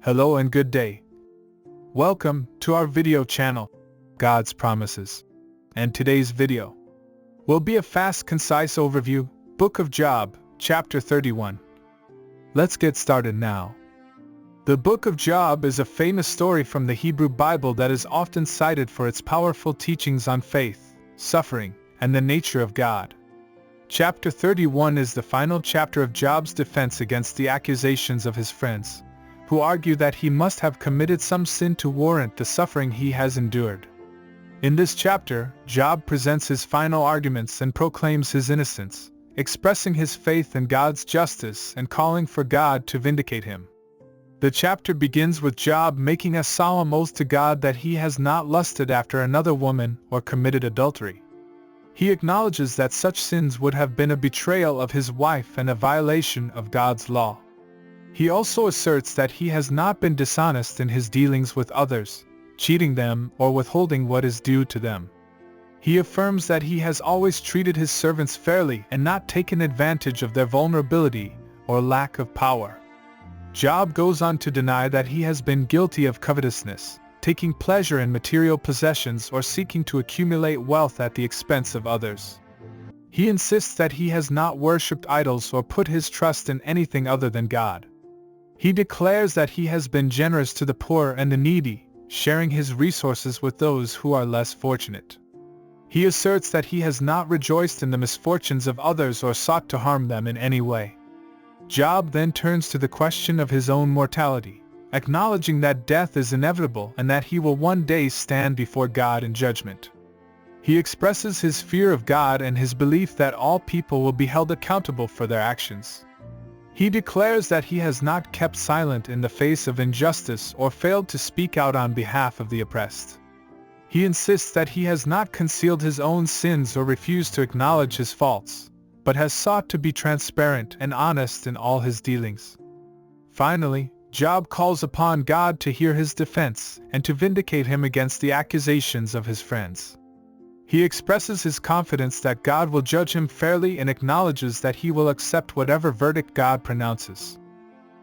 Hello and good day. Welcome to our video channel, God's Promises. And today's video will be a fast, concise overview, Book of Job, chapter 31. Let's get started now. The Book of Job is a famous story from the Hebrew Bible that is often cited for its powerful teachings on faith, suffering, and the nature of God. Chapter 31 is the final chapter of Job's defense against the accusations of his friends, who argue that he must have committed some sin to warrant the suffering he has endured. In this chapter, Job presents his final arguments and proclaims his innocence, expressing his faith in God's justice and calling for God to vindicate him. The chapter begins with Job making a solemn oath to God that he has not lusted after another woman or committed adultery. He acknowledges that such sins would have been a betrayal of his wife and a violation of God's law. He also asserts that he has not been dishonest in his dealings with others, cheating them or withholding what is due to them. He affirms that he has always treated his servants fairly and not taken advantage of their vulnerability or lack of power. Job goes on to deny that he has been guilty of covetousness, taking pleasure in material possessions or seeking to accumulate wealth at the expense of others. He insists that he has not worshipped idols or put his trust in anything other than God. He declares that he has been generous to the poor and the needy, sharing his resources with those who are less fortunate. He asserts that he has not rejoiced in the misfortunes of others or sought to harm them in any way. Job then turns to the question of his own mortality, acknowledging that death is inevitable and that he will one day stand before God in judgment. He expresses his fear of God and his belief that all people will be held accountable for their actions. He declares that he has not kept silent in the face of injustice or failed to speak out on behalf of the oppressed. He insists that he has not concealed his own sins or refused to acknowledge his faults, but has sought to be transparent and honest in all his dealings. Finally, Job calls upon God to hear his defense and to vindicate him against the accusations of his friends. He expresses his confidence that God will judge him fairly and acknowledges that he will accept whatever verdict God pronounces.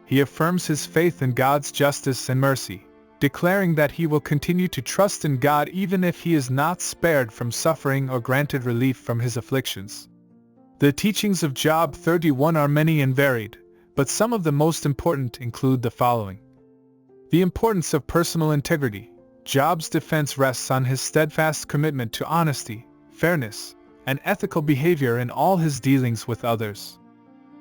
He affirms his faith in God's justice and mercy, declaring that he will continue to trust in God even if he is not spared from suffering or granted relief from his afflictions. The teachings of Job 31 are many and varied, but some of the most important include the following. The importance of personal integrity. Job's defense rests on his steadfast commitment to honesty, fairness, and ethical behavior in all his dealings with others.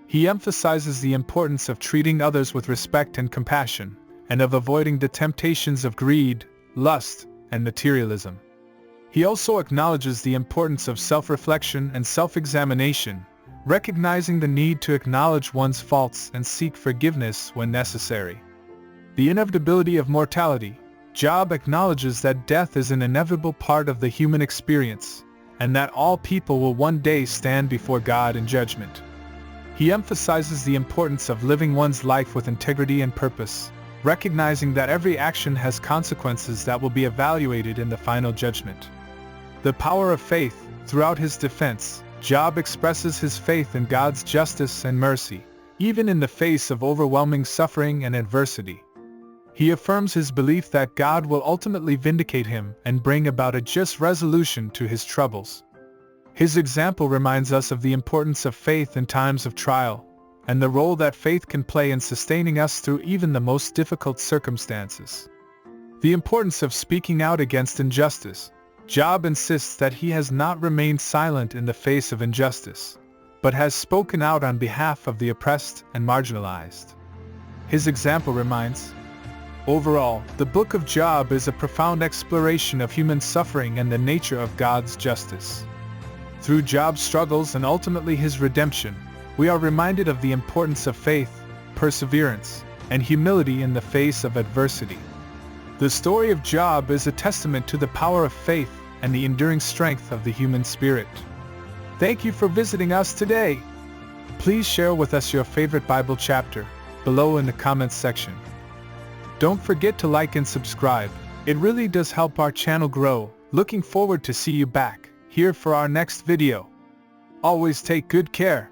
He emphasizes the importance of treating others with respect and compassion, and of avoiding the temptations of greed, lust, and materialism. He also acknowledges the importance of self-reflection and self-examination, recognizing the need to acknowledge one's faults and seek forgiveness when necessary. The inevitability of mortality. Job acknowledges that death is an inevitable part of the human experience, and that all people will one day stand before God in judgment. He emphasizes the importance of living one's life with integrity and purpose, recognizing that every action has consequences that will be evaluated in the final judgment. The power of faith. Throughout his defense, Job expresses his faith in God's justice and mercy, even in the face of overwhelming suffering and adversity. He affirms his belief that God will ultimately vindicate him and bring about a just resolution to his troubles. His example reminds us of the importance of faith in times of trial, and the role that faith can play in sustaining us through even the most difficult circumstances. The importance of speaking out against injustice. Job insists that he has not remained silent in the face of injustice, but has spoken out on behalf of the oppressed and marginalized. His example reminds. Overall, the Book of Job is a profound exploration of human suffering and the nature of God's justice. Through Job's struggles and ultimately his redemption, we are reminded of the importance of faith, perseverance, and humility in the face of adversity. The story of Job is a testament to the power of faith and the enduring strength of the human spirit. Thank you for visiting us today. Please share with us your favorite Bible chapter below in the comments section. Don't forget to like and subscribe. It really does help our channel grow. Looking forward to see you back here for our next video. Always take good care.